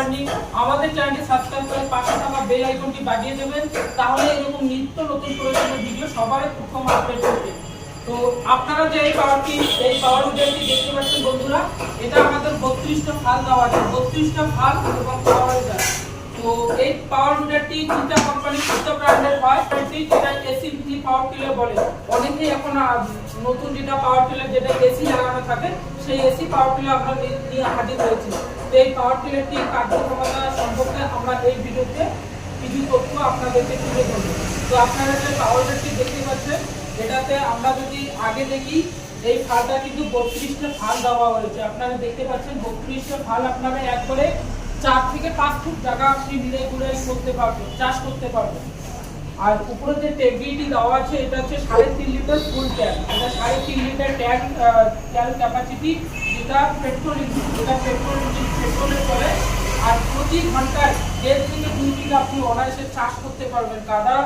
পারেননি, আমাদের চ্যানেলটি সাবস্ক্রাইব করে পাশে থাকা বেল আইকনটি বাজিয়ে দেবেন, তাহলে এরকম নিত্য নতুন প্রয়োজনীয় ভিডিও সবার প্রথম আপডেট করবে। তো আপনারা যে এই পাওয়ার উইডারটি দেখতে পাচ্ছেন বন্ধুরা, এটা আমাদের 32টা ফাল দেওয়া আছে, 32টা ফাল এবং পাওয়ার উইডার। তো এই পাওয়ার উইডারটি চিতা কোম্পানির চিতা ব্র্যান্ডের হয়, যেটা এসি পাওয়ার টিলার বলে। অনেকেই এখন নতুন যেটা পাওয়ার টিলার যেটা এসি লাগানো থাকে, সেই এসি পাওয়ার টিলার আমরা নিয়ে হাজির হয়েছি। তো এই পাওয়ার টিলারটি কার্যক্ষমতা সম্পর্কে আমরা এই ভিডিওতে কিছু তথ্য আপনাদেরকে তুলে ধরব। তো আপনারা যে পাওয়ার উইডারটি দেখতে পাচ্ছেন, এটাতে আমরা যদি আগে দেখি, এই ফালটা কিন্তু 32টা ফাল দেওয়া হয়েছে। আপনারা দেখতে পাচ্ছেন 32টা ফাল আপনারা একবারে 4 থেকে 5 ফুট জায়গা আপনি মিলাই করে করতে পারবেন, চাষ করতে পারবেন। আর উপরে যে ট্যাঙ্কিটি দেওয়া আছে, এটা হচ্ছে 3.5 লিটার ফুল ট্যাঙ্ক। এটা 3.5 লিটার ট্যাঙ্ক ক্যাপাসিটি, যেটা পেট্রোলে চলে। আর প্রতি ঘন্টায় 1.5 থেকে 2 বিঘা আপনি অনায়াসে চাষ করতে পারবেন। কাদা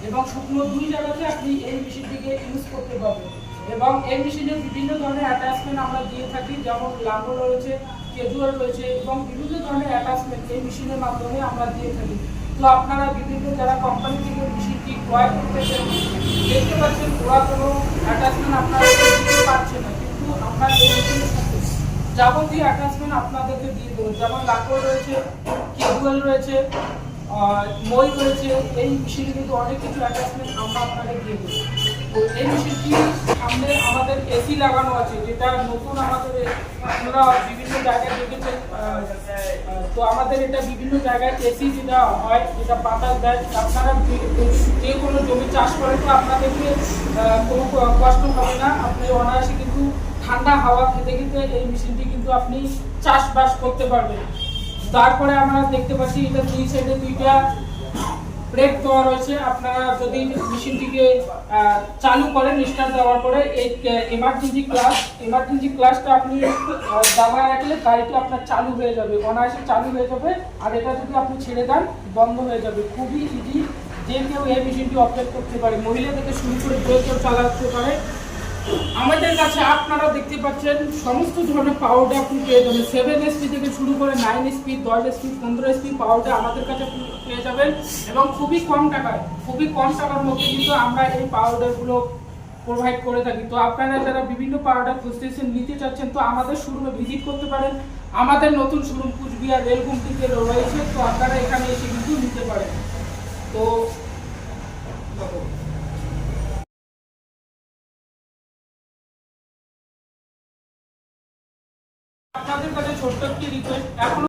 এবং শুকনো দুই জায়গাতে আপনি এই মেশিনটিকে ইউজ করতে পারবেন। এবং এই মেশিনের বিভিন্ন ধরনের অ্যাটাচমেন্ট আমরা দিয়ে থাকি, যেমন লাঙ্গল রয়েছে, কেজুয়াল রয়েছে এবং বিভিন্ন ধরনের অ্যাটাচমেন্ট এই মেশিনের মাধ্যমে আমরা দিয়ে থাকি। তো আপনারা বিভিন্ন যারা কোম্পানি থেকে মেশিনটি ক্রয় করতেছেন, দেখতে পাচ্ছেন ওরা কোনো অ্যাটাচমেন্ট আপনারা দিতে পারছে না, কিন্তু আমরা এই মেশিনের সাথে যাবতীয় অ্যাটাচমেন্ট আপনাদেরকে দিয়ে দেবো। যেমন লাঙ্গল রয়েছে, কেজুয়াল রয়েছে, মই রয়েছে, এই মেশিনে কিন্তু অনেক কিছু অ্যাটাচমেন্ট আমরা আপনাদের দিয়ে দেবো। তো এই মেশিনটি সামনে আমাদের এসি লাগানো আছে, যেটা নতুন আমাদের আপনারা বিভিন্ন জায়গায় দেখেছেন। তো আমাদের এটা বিভিন্ন জায়গায় এসি যেটা হয়, যেটা বাতাস দেয়। আপনারা যে কোনো জমি চাষ করে তো আপনাদেরকে কোনো কষ্ট হবে না, আপনি অনায়াসে কিন্তু ঠান্ডা হাওয়া খেতে খেতে এই মেশিনটি কিন্তু আপনি চাষবাস করতে পারবেন। তারপরে আমরা দেখতে পাচ্ছি এটা দুই সাইডে 2টা ব্রেক দেওয়া রয়েছে। আপনারা যদি মেশিনটিকে চালু করেন, স্টার্ট দেওয়ার পরে এই এমার্জেন্সি ক্লাসটা আপনি দাবায় রাখলে গাড়িটা আপনার চালু হয়ে যাবে, অনায়াসে চালু হয়ে যাবে। আর এটা যদি আপনি ছেড়ে দেন, বন্ধ হয়ে যাবে। খুবই ইজি, যে কেউ এই মেশিনটি অপারেট করতে পারে, মহিলা থেকে শুরু করে যে কেউ চালাতে পারে। আমাদের কাছে আপনারা দেখতে পাচ্ছেন সমস্ত ধরনের পাওয়ারটা আপনি পেয়ে যাবেন। 7 SP থেকে শুরু করে 9 SP, 10 SP, 15 SP পাওয়ারটা আমাদের কাছে পেয়ে যাবেন। এবং খুবই কম টাকার মধ্যে কিন্তু আমরা এই পাওয়ারগুলো প্রোভাইড করে থাকি। তো আপনারা যারা বিভিন্ন পাওয়ারটা খুঁজতেছেন, নিতে চাচ্ছেন, তো আমাদের শোরুমে ভিজিট করতে পারেন। আমাদের নতুন শোরুম কুচবিহার রেলগুমটিতে রয়েছে, তো আপনারা এখানে এসে কিন্তু নিতে পারেন। তো আপনাদের কাছে ছোট্ট একটি রিকোয়েস্ট, এখন